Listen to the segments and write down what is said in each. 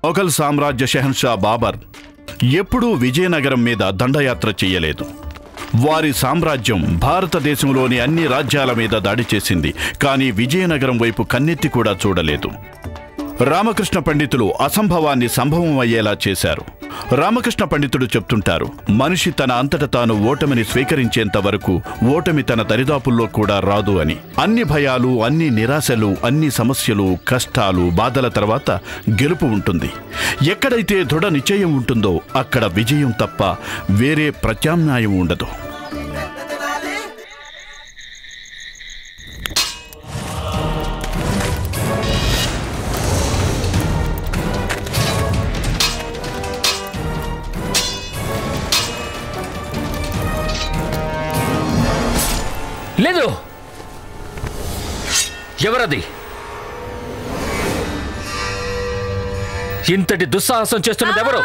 మొఘల్ సామ్రాజ్య షెహన్షా బాబర్ ఎప్పుడూ విజయనగరం మీద దండయాత్ర చెయ్యలేదు. వారి సామ్రాజ్యం భారతదేశంలోని అన్ని రాజ్యాల మీద దాడి చేసింది, కానీ విజయనగరం వైపు కన్నెత్తి కూడా చూడలేదు. రామకృష్ణ పండితులు అసంభవాన్ని సంభవం అయ్యేలా చేశారు. రామకృష్ణ పండితుడు చెప్తుంటారు, మనిషి తన అంతట తాను ఓటమిని స్వీకరించేంత వరకు ఓటమి తన దరిదాపుల్లో కూడా రాదు అని. అన్ని భయాలు, అన్ని నిరాశలు, అన్ని సమస్యలు, కష్టాలు, బాధల తర్వాత గెలుపు ఉంటుంది. ఎక్కడైతే దృఢ నిశ్చయం ఉంటుందో అక్కడ విజయం తప్ప వేరే ప్రత్యామ్నాయం ఉండదు. లేదు, ఎవరది? ఇంతటి దుస్సాహసం చేస్తున్నది ఎవరు?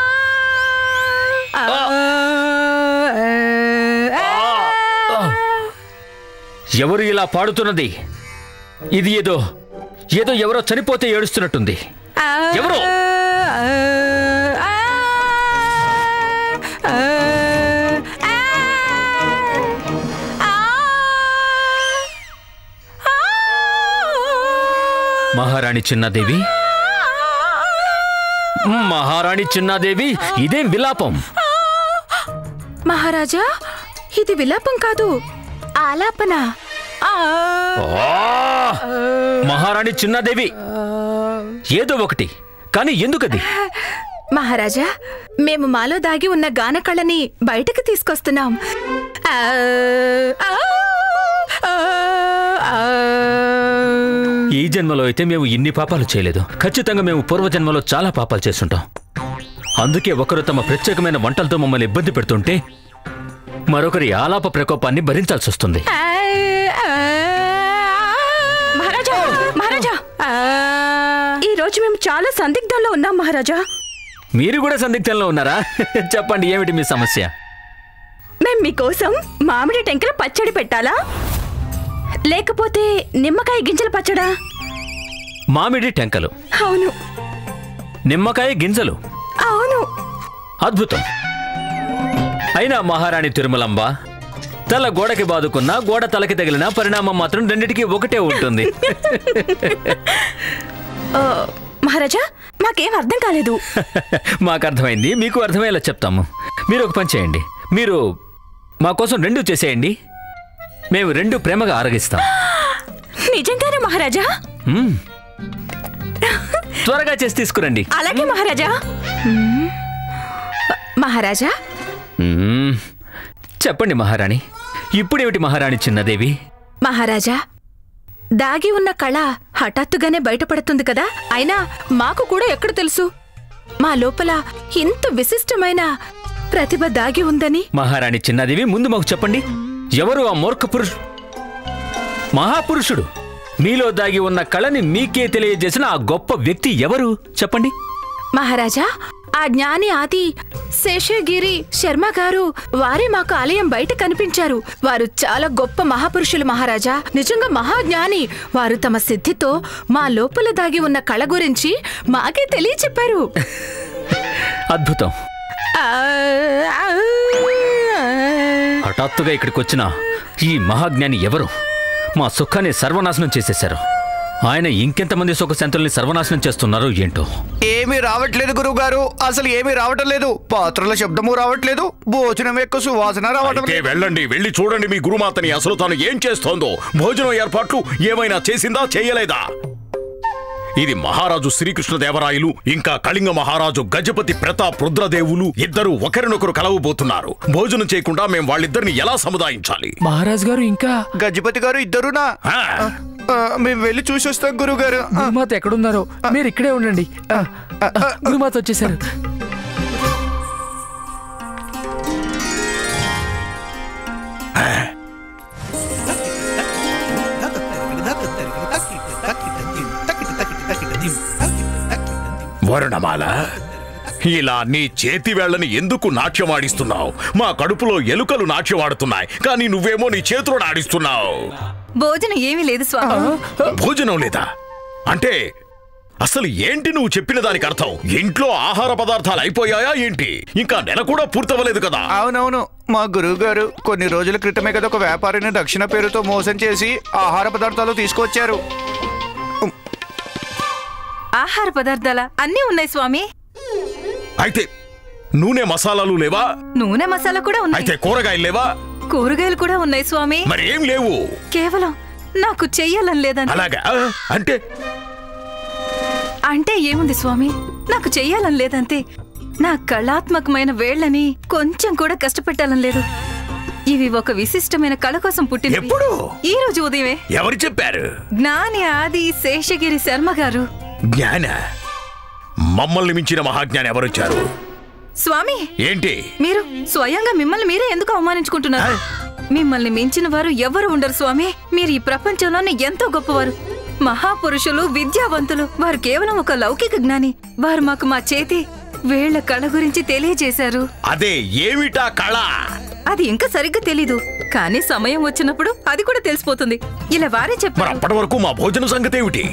ఎవరు ఇలా పాడుతున్నది? ఇది ఏదో ఎవరో చనిపోతే ఏడుస్తున్నట్టుంది. ఎవరు? మహారాణి చిన్నాదేవి, మహారాణి చిన్నాదేవి, ఇదేం విలాపం? మహారాజా, ఇది విలాపం కాదు, ఆలాపన. మహారాణి చిన్నాదేవి, ఏదో ఒకటి, కానీ ఎందుకది? మహారాజా, మేము మాలో దాగి ఉన్న గానకళని బయటకు తీసుకొస్తున్నాం. ఈ జన్మలో అయితే మేము ఇన్ని పాపాలు చేయలేదు. ఖచ్చితంగా మేము పూర్వజన్మలో చాలా పాపాలు చేస్తుంటాం. అందుకే ఒకరు తమ ప్రత్యేకమైన వంటలతో మమ్మల్ని ఇబ్బంది పెడుతుంటే మరొకరి ఆలాప ప్రకోపాన్ని భరించాల్సి వస్తుంది. మహారాజా, ఈ రోజు మేము చాలా సందిగ్ధంలో ఉన్నాం మహారాజా. మీరు కూడా సందిగ్ధంలో ఉన్నారా? చెప్పండి, ఏమిటి మీ సమస్య? మేం మీకోసం మామిడి టెంకల పచ్చడి పెట్టాలా, లేకపోతే నిమ్మకాయ గింజల పచ్చడా? మామిడి టెంకలు. అవును. నిమ్మకాయ గింజలు. అవును. అద్భుతం. అయినా మహారాణి తిరుమలంబ, తల గోడకి బాదుకున్నా గోడ తలకి తగిలిన పరిణామం మాత్రం రెండిటికి ఒకటే ఉంటుంది. మహారాజా, మాకేం అర్థం కాలేదు. మాకు అర్థమైంది, మీకు అర్థమయ్యేలా చెప్తాము. మీరు ఒక పని చేయండి, మీరు మా కోసం రెండు చేసేయండి, మేము రెండు ప్రేమగా ఆరగిస్తాం. నిజంగానే మహారాజా? త్వరగా చేసి తీసుకురండి. అలాగే మహారాజా. మహారాజా, చెప్పండి మహారాణి, ఇప్పుడేమిటి మహారాణి చిన్నదేవి? మహారాజా, దాగి ఉన్న కళ హఠాత్తుగానే బయటపడుతుంది కదా, అయినా మాకు కూడా ఎక్కడ తెలుసు మా లోపల ఇంత విశిష్టమైన ప్రతిభ దాగి ఉందని? మహారాణి చిన్నదేవి, ముందు మాకు చెప్పండి, ఎవరు ఆ మూర్ఖ మహాపురుషుడు? మీలో దాగి ఉన్న కళని మీకే తెలియజేసిన ఆ గొప్ప వ్యక్తి ఎవరు చెప్పండి. మహారాజా, ఆ జ్ఞాని ఆది శేషగిరి శర్మ గారు, వారే మాకు ఆలయం బయట కనిపించారు. వారు చాలా గొప్ప మహాపురుషులు మహారాజా, నిజంగా మహాజ్ఞాని. వారు తమ సిద్ధితో మా లోపల దాగి ఉన్న కళ గురించి మాకే తెలియచెప్పారు. అద్భుతం. హఠాత్తుగా ఇక్కడికి వచ్చిన ఈ మహాజ్ఞాని ఎవరు? మా సుఖాన్ని సర్వనాశనం చేసేశారు. ఆయన ఇంకెంతమంది సుఖశాంతుల్ని సర్వనాశనం చేస్తున్నారు ఏంటో. ఏమీ రావట్లేదు గురువుగారు, అసలు ఏమీ రావటం లేదు. పాత్రల శబ్దము రావట్లేదు, భోజనం యొక్క సువాసన రావటం లేదు. వెళ్ళండి, వెళ్ళి చూడండి మీ గురుమాతని, అసలు తాను ఏం చేస్తోందో. భోజనం ఏర్పాట్లు ఏమైనా చేసిందా, చేయలేదా? ఇది మహారాజు శ్రీకృష్ణదేవరాయలు ఇంకా కళింగ మహారాజు గజపతి ప్రతాప్ రుద్రదేవులు ఇద్దరు ఒకరినొకరు కలవబోతున్నారు. భోజనం చేయకుండా మేము వాళ్ళిద్దరిని ఎలా సముదాయించాలి? మహారాజు గారు ఇంకా గజపతి గారు ఇద్దరునా? మేము వెళ్ళి చూసి వస్తాం గురుగారు. గురుమాత ఎక్కడున్నారో మీరు ఇక్కడే ఉండండి. గురుమాత వచ్చేసారు. వరుణమాల, ఇలా నీ చేతి వేళ్లని ఎందుకు నాట్యమాడిస్తున్నావు? మా కడుపులో ఎలుకలు నాట్యమాడుతున్నాయి, కానీ నువ్వేమో నీ చేతులను ఆడిస్తున్నావు. భోజనం ఏమీ లేదు స్వామి. భోజనం లేదా అంటే అసలు ఏంటి నువ్వు చెప్పిన దానికి అర్థం? ఇంట్లో ఆహార పదార్థాలు అయిపోయాయా ఏంటి? ఇంకా నెల కూడా పూర్తవలేదు కదా? అవునవును, మా గురువు గారు కొన్ని రోజుల క్రితమే కదా ఒక వ్యాపారిని దక్షిణ పేరుతో మోసం చేసి ఆహార పదార్థాలు తీసుకొచ్చారు. ఆహార పదార్థాల అన్నీ ఉన్నాయి స్వామి. అయితే నూనె మసాలాలు లేవా? నూనె మసాలా కూడా ఉన్నాయి. అయితే కూరగాయలు లేవా? కూరగాయలు కూడా ఉన్నాయి స్వామి. మరి ఏం లేవు? కేవలం నాకు చెయ్యాలని లేదని. అలాగా? అంటే అంటే ఏముంది స్వామి, నాకు చెయ్యాలని లేదంతే. నా కళాత్మకమైన వేళ్లని కొంచెం కూడా కష్టపెట్టాలని లేదు. ఇవి ఒక విశిష్టమైన కళ కోసం పుట్టినవి. ఎప్పుడు? ఈ రోజు ఉదయమే. ఎవరు చెప్పారు? జ్ఞాని ఆది శేషగిరి శర్మ గారు. జ్ఞాన? మమ్మల్ని మించిన మహాజ్ఞాని ఎవరొచ్చారు? స్వామి, ఏంటి మీరు స్వయంగా మిమ్మల్ని మీరే ఎందుకు అవమానించుకుంటున్నారు? మిమ్మల్ని మించిన వారు ఎవరు ఉండరు స్వామి. మీరు ఈ ప్రపంచంలోనే ఎంతో గొప్పవారు, మహాపురుషులు, విద్యావంతులు. వారు కేవలం ఒక లౌకిక జ్ఞాని. వారు మాకు మా చేతి వేళ్ల కళ గురించి తెలియజేశారు. అదే ఏమిటా కళ? అది ఇంకా సరిగ్గా తెలీదు, కానీ సమయం వచ్చినప్పుడు అది కూడా తెలిసిపోతుంది. ఇలా వారే మరి చెప్పారు. అప్పటి వరకు మా భోజన సంగతి ఏమిటి?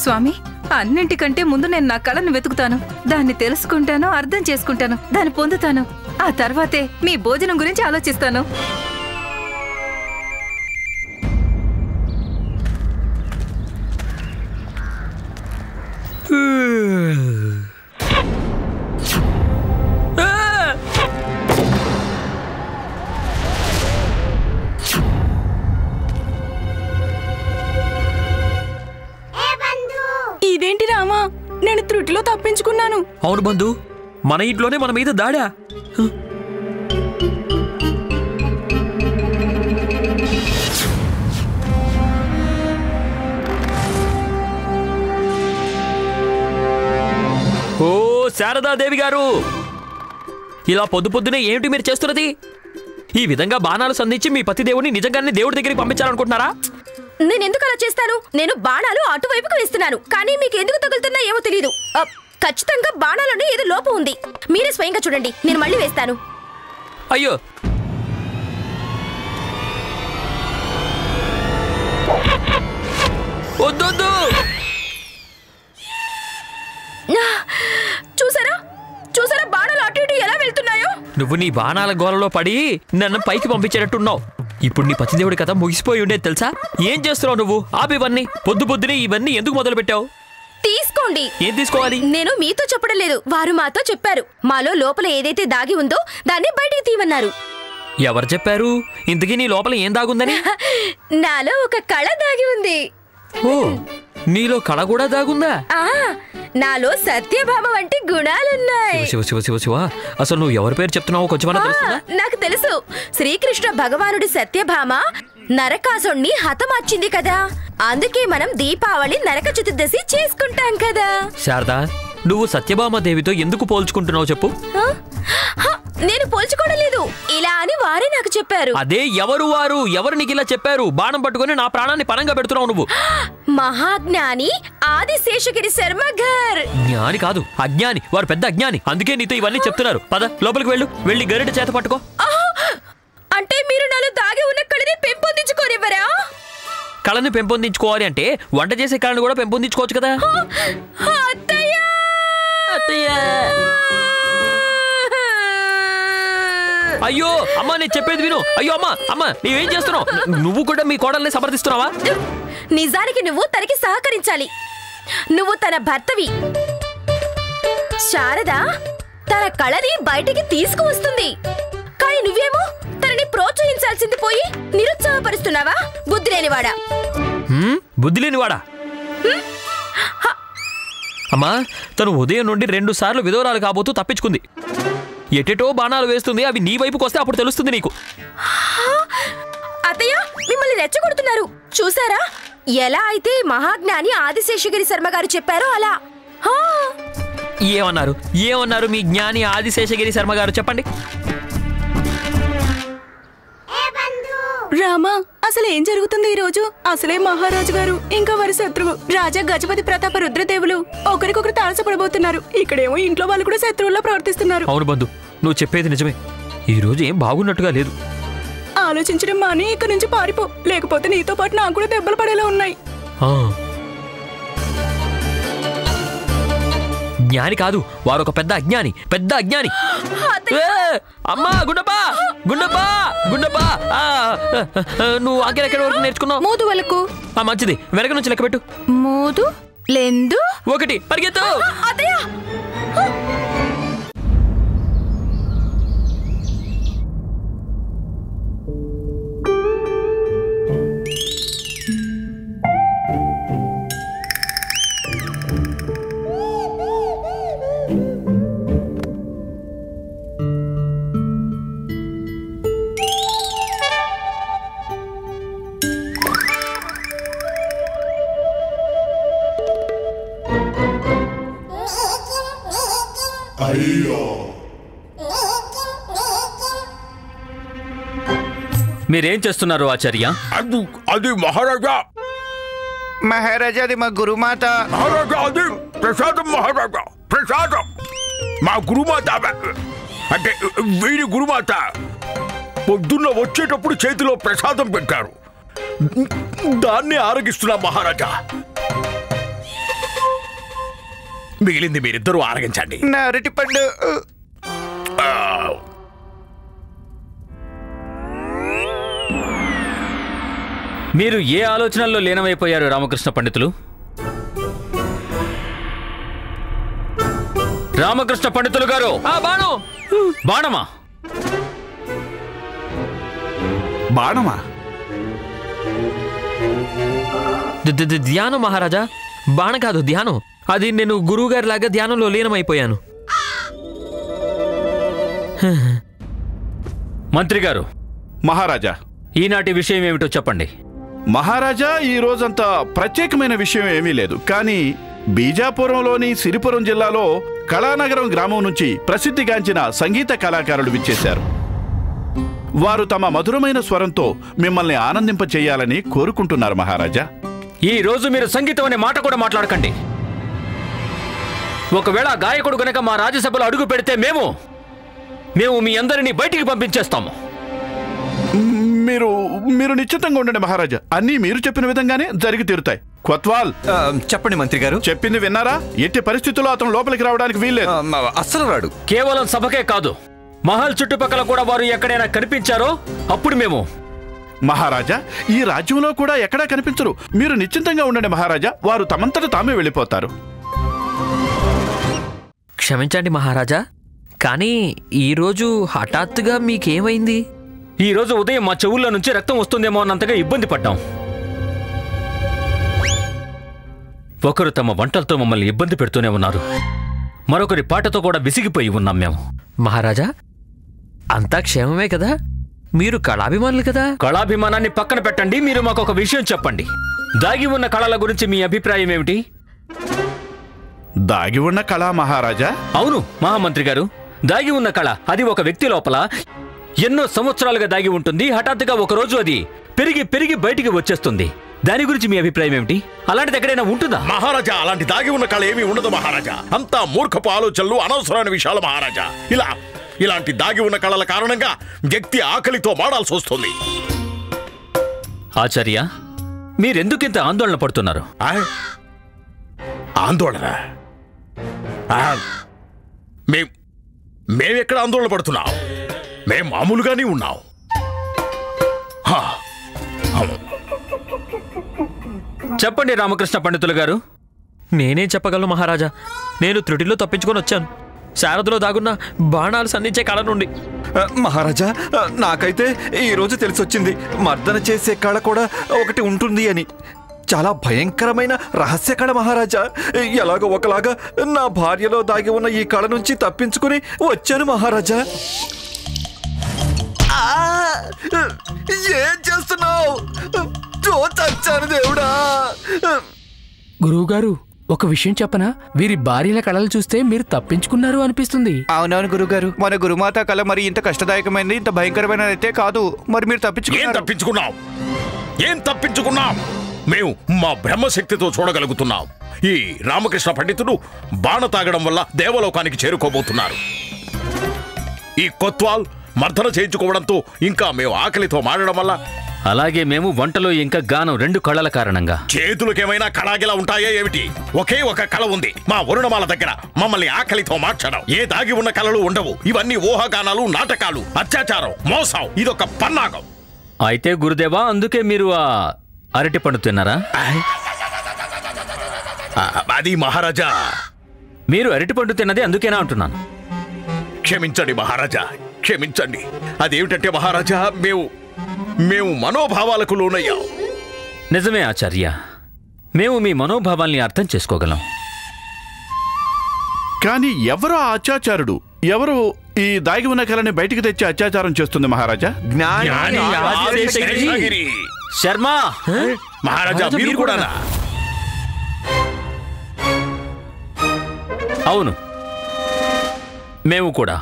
స్వామి, అన్నింటికంటే ముందు నేను నా కళను వెతుకుతాను, దాన్ని తెలుసుకుంటాను, అర్థం చేసుకుంటాను, దాన్ని పొందుతాను. ఆ తర్వాతే మీ భోజనం గురించి ఆలోచిస్తాను. ఇదేంటి రామా, నేను త్రుటిలో తప్పించుకున్నాను. అవును బంధు, మన ఇంట్లోనే మన మీద దాడా. ఓ శారదాదేవి గారు, ఇలా పొద్దు పొద్దునే ఏమిటి మీరు చేస్తున్నది? ఈ విధంగా బాణాలు సంధించి మీ పతిదేవుని నిజంగానే దేవుడి దగ్గరికి పంపించాలనుకుంటున్నారా? నేనెందుకు అలా చేస్తాను? నేను బాణాలు అటువైపుకు వేస్తున్నాను, కానీ మీకు ఎందుకు తగులుతున్నా ఏమో తెలియదు. ఖచ్చితంగా బాణాలను ఏదో లోపం ఉంది. మీరే స్వయంగా చూడండి, నేను మళ్ళీ వేస్తాను. అయ్యో, వద్దొద్దు. చూసారా చూసారా బాణాలు అటు ఇటు ఎలా వెళ్తున్నాయో? నువ్వు నీ బాణాల గోలలో పడి నన్ను పైకి పంపించేటట్టున్నావు. ఇప్పుడు నీ పతిదేవుడి కథ ముగిసిపోయి ఉండేది తెలుసా? ఏం చేస్తున్నావు నువ్వు? ఆపివన్నీ పొద్దు పొద్దునే ఇవన్నీ ఎందుకు మొదలు పెట్టావు? తీసుకోండి. ఏం తీసుకోవాలి? నేను మీతో చెప్పడం లేదు, వారు మాతో చెప్పారు. మాలో లోపల ఏదైతే దాగి ఉందో దాన్ని బయటికి తీయమన్నారు. ఎవరు చెప్పారు? ఇంతకీ నీ లోపల ఏం దాగుందని? నాలో ఒక కళ దాగి ఉంది. ఓ, నీలో కళ కూడా దాగుందా? నాలో సత్యభామ వంటి గుణాలున్నాయి. శివ శివ శివ శివ, అసలు నువ్వు ఎవరి పేరు చెప్తున్నావో కొంచెమన్నా తెలుస్తుందా? నాకు తెలుసు. శ్రీకృష్ణ భగవానుడి సత్యభామ నరకాసుణ్ణి హతమార్చింది కదా, అందుకే మనం దీపావళి నరక చతుర్దశి చేసుకుంటాం కదా. శారదా, నువ్వు సత్యభామాదేవితో ఎందుకు పోల్చుకుంటున్నావు చెప్పు? నేను పోల్చుకోవడం లేదు, ఇలా అని వారే నాకు చెప్పారు. అదే ఎవరు వారు? ఎవరు నీకు ఇలా చెప్పారు? బాణం పట్టుకుని నా ప్రాణాన్ని పనంగా పెడుతున్నావు నువ్వు. మహాజ్ఞాని ఆది శేషగిరి శర్మ గారు. జ్ఞాని కాదు, అజ్ఞాని. వారు పెద్ద అజ్ఞాని, అందుకే నీతో ఇవన్నీ చెప్తున్నారు. పద లోపలికి వెళ్ళు, వెళ్ళి గరిట చేత పట్టుకో. అంటే మీరు నాలో దాగి ఉన్న కళని పెంపొందించుకోనివ్వరా? కళను పెంపొందించుకోవాలి అంటే వంట చేసే కళను కూడా పెంపొందించుకోవచ్చు కదా. అత్తయ్య! అత్తయ్య! అయ్యో అమ్మా, నేను చెప్పేది విను. అయ్యో అమ్మా, అమ్మా నీవేం చేస్తున్నావు? నువ్వు కూడా మీ కోడల్ని సమర్థిస్తున్నావా? నిజానికి నువ్వు తనకి సహకరించాలి. నువ్వు తన భర్తవి. శారద తన కళని బయటికి తీసుకువస్తుంది, కానీ నువ్వేమో తనని ప్రోత్సహించాల్సింది పోయి నిరుత్సాహపరుస్తున్నావా? బుద్ధి లేనివాడా! బుద్ధి లేనివాడా? అమ్మా, తను ఉదయం నుండి 2 సార్లు విధవరాలు కాబోతూ తప్పించుకుంది. ఎటెటో బాణాలు వేస్తుంది, అవి నీ వైపుకి వస్తే అప్పుడు తెలుస్తుంది నీకు. అత్తయ్య, మిమ్మల్ని రెచ్చగొడుతున్నారు. చూసారా? ఎలా అయితే మహాజ్ఞాని ఆదిశేషగిరి శర్మ గారు చెప్పారో అలా. ఏమన్నారు? ఏమన్నారు మీ జ్ఞాని ఆదిశేషగిరి శర్మ గారు? చెప్పండి. రామా, అసలు ఏం జరుగుతుంది ఈ రోజు? అసలే మహారాజు గారు ఇంకా వారి శత్రువు రాజా గజపతి ప్రతాప రుద్రదేవులు ఒకరికొకరు తారసపడబోతున్నారు. ఇక్కడేమో ఇంట్లో వాళ్ళు కూడా శత్రువుల్లో ప్రవర్తిస్తున్నారు. అవును బంధు, నువ్వు చెప్పేది నిజమే. ఈ రోజు ఏం బాగున్నట్టుగా లేదు. ఆలోచించడం మాని ఇక్కడ నుంచి పారిపో, లేకపోతే నీతో పాటు నాకు కూడా దెబ్బలు పడేలా ఉన్నాయి. జ్ఞాని కాదు, వారు ఒక పెద్ద అజ్ఞాని, పెద్ద అజ్ఞాని. అమ్మా గుండప్పా, గుండప్పా, గుండప్పా, నువ్వు ఆఖరి ఎక్కడి వరకు నేర్చుకున్నావు? మూదు వలకు. మంచిది, వెనక నుంచి లెక్క పెట్టు. మూదు లెందు 1 పరిగెత్తు. మీరేం చేస్తున్నారు ఆచార్య? అది మహారాజా. మహారాజా అది మా గురుమాత. మహారాజా అది ప్రసాదం. మహారాజా ప్రసాదం. మా గురుమాత అంటే వీరి గురుమాత పొద్దున్న వచ్చేటప్పుడు చేతిలో ప్రసాదం పెట్టారు. దాన్ని ఆరగిస్తున్నా మహారాజా. మిగిలింది మీరిద్దరూ ఆరగించండి. నా అరటి పండు. మీరు ఏ ఆలోచనల్లో లీనమైపోయారు రామకృష్ణ పండితులు? రామకృష్ణ పండితులు గారు! బాణం! బాణమా? బాణమా? ధ్యానం మహారాజా, బాణం కాదు, ధ్యానం. అది నేను గురువు గారి లాగా ధ్యానంలో లీనమైపోయాను. మంత్రి గారు, మహారాజా, ఈనాటి విషయం ఏమిటో చెప్పండి. మహారాజా, ఈ రోజంతా ప్రత్యేకమైన విషయం ఏమీ లేదు. కానీ బీజాపురంలోని సిరిపురం జిల్లాలో కళానగరం గ్రామం నుంచి ప్రసిద్ధిగాంచిన సంగీత కళాకారులు విచ్చేశారు. వారు తమ మధురమైన స్వరంతో మిమ్మల్ని ఆనందింపచేయాలని కోరుకుంటున్నారు మహారాజా. ఈ రోజు మీరు సంగీతం అనే మాట కూడా మాట్లాడకండి. ఒకవేళ గాయకుడు గనక మా రాజ్యసభలో అడుగు పెడితే మేము మీ అందరినీ బయటికి పంపించేస్తాము. మీరు నిశ్చితంగా ఉండండి మహారాజా. అన్నీ మీరు చెప్పిన విధంగానే జరిగి తీరుతాయి. కొత్వాల్, చెప్పండి మంత్రి గారు. చెప్పింది విన్నారా? ఎట్టి పరిస్థితుల్లో అతను లోపలికి రావడానికి వీల్లేదు. అస్సలు రాడు. కేవలం సభకే కాదు, మహల్ చుట్టుపక్కల కూడా వారు ఎక్కడైనా కనిపించారో అప్పుడు మేము. మహారాజా, ఈ రాజ్యంలో కూడా ఎక్కడా కనిపించరు. మీరు నిశ్చింతంగా ఉండండి మహారాజా. వారు తమంతట తామే వెళ్ళిపోతారు. క్షమించండి మహారాజా, కానీ ఈరోజు హఠాత్తుగా మీకేమైంది? ఈ రోజు ఉదయం మా చెవుల్లో నుంచి రక్తం వస్తుందేమో అన్నంతగా ఇబ్బంది పడ్డాం. ఒకరు తమ వంటలతో మమ్మల్ని ఇబ్బంది పెడుతూనే ఉన్నారు. మరొకరి పాటతో కూడా విసిగిపోయి ఉన్నాం మేము. మహారాజా, అంతా క్షేమమే కదా? మీరు కళాభిమానులు కదా? కళాభిమానాన్ని పక్కన పెట్టండి. మీరు మాకు ఒక విషయం చెప్పండి. దాగి ఉన్న కళల గురించి మీ అభిప్రాయం ఏమిటి? దాగి ఉన్న కళ మహారాజా? అవును మహామంత్రి గారు, దాగి ఉన్న కళ అది ఒక వ్యక్తి లోపల ఎన్నో సంవత్సరాలుగా దాగి ఉంటుంది. హఠాత్తుగా ఒకరోజు అది పెరిగి పెరిగి బయటికి వచ్చేస్తుంది. దాని గురించి మీ అభిప్రాయం ఏమిటి? అలాంటిది ఎక్కడైనా ఉంటుందా? మహారాజా, అలాంటి దాగి ఉన్న కళ ఏమీ ఉండదు మహారాజా. అంతా మూర్ఖపు ఆలోచనలు, అనవసరమైన విషయాలు మహారాజా. ఇలాంటి దాగి ఉన్న కళల కారణంగా వ్యక్తి ఆకలితో మాడాల్సి వస్తుంది. ఆచార్య, మీరెందుకింత ఆందోళన పడుతున్నారు? ఆందోళన? మేమెక్కడ ఆందోళన పడుతున్నాం? మేం మామూలుగానే ఉన్నాం. చెప్పండి రామకృష్ణ పండితులు గారు. నేనేం చెప్పగలను మహారాజా, నేను త్రుటిలో తప్పించుకొని వచ్చాను. శారదలో దాగున్న బాణాలు సంధించే కళ నుండి. మహారాజా, నాకైతే ఈరోజు తెలిసొచ్చింది మర్దన చేసే కళ కూడా ఒకటి ఉంటుంది అని. చాలా భయంకరమైన రహస్య కళ మహారాజా. ఎలాగో ఒకలాగా నా భార్యలో దాగి ఉన్న ఈ కళ నుంచి తప్పించుకుని వచ్చాను మహారాజా. ఏం చేస్తున్నావు? చచ్చాను దేవుడా. గురువుగారు, ఒక విషయం చెప్పనా? వీరి భార్యల కళలు చూస్తే మీరు తప్పించుకున్నారు అనిపిస్తుంది. అవునవును గురుగారు, మన గురుమాత కళ మరి ఇంత కష్టదాయకమైనది, ఇంత భయంకరమైనది అయితే కాదు. మరి మీరు ఏం తప్పించుకున్నాం? మేము మా బ్రహ్మశక్తితో చూడగలుగుతున్నాం. ఈ రామకృష్ణ పండితుడు బాణ తాగడం వల్ల దేవలోకానికి చేరుకోబోతున్నారు. ఈ కొత్వాల్ మర్దన చేయించుకోవడంతో ఇంకా మేము ఆకలితో మారడం వల్ల అలాగే మేము వంటలో ఇంకా గానం 2 కళల కారణంగా. చేతులకేమైనా కళాగిలా ఉంటాయా ఏమిటి? ఒకే ఒక కళ ఉంది మా వరుణమాల దగ్గర, మమ్మల్ని ఆకలితో మార్చడం. ఏ దాగి ఉన్న కళలు ఉండవు. ఇవన్నీ ఊహాగానాలు, నాటకాలు, అత్యాచారం, మోసం. ఇదొక పన్నాగం. అయితే గురుదేవా, అందుకే మీరు ఆ అరటి పండు తిన్నారా? అది మహారాజా. మీరు అరటి పండు తిన్నది అందుకేనా అంటున్నాను. క్షమించండి మహారాజా, క్షమించండి. అదేమిటంటే మహారాజా, మేము మనోభావాలకు లోనయ్యాం. నిజమే ఆచార్య, మేము మీ మనోభావాల్ని అర్థం చేసుకోగలం. కానీ ఎవరో అత్యాచారుడు, ఎవరు ఈ దాగి ఉన్న కళని బయటికి తెచ్చి అత్యాచారం చేస్తుంది మహారాజా? శేషగిరి. శర్మ, మహారాజా మీరు కూడానా? అవును, మేము కూడా.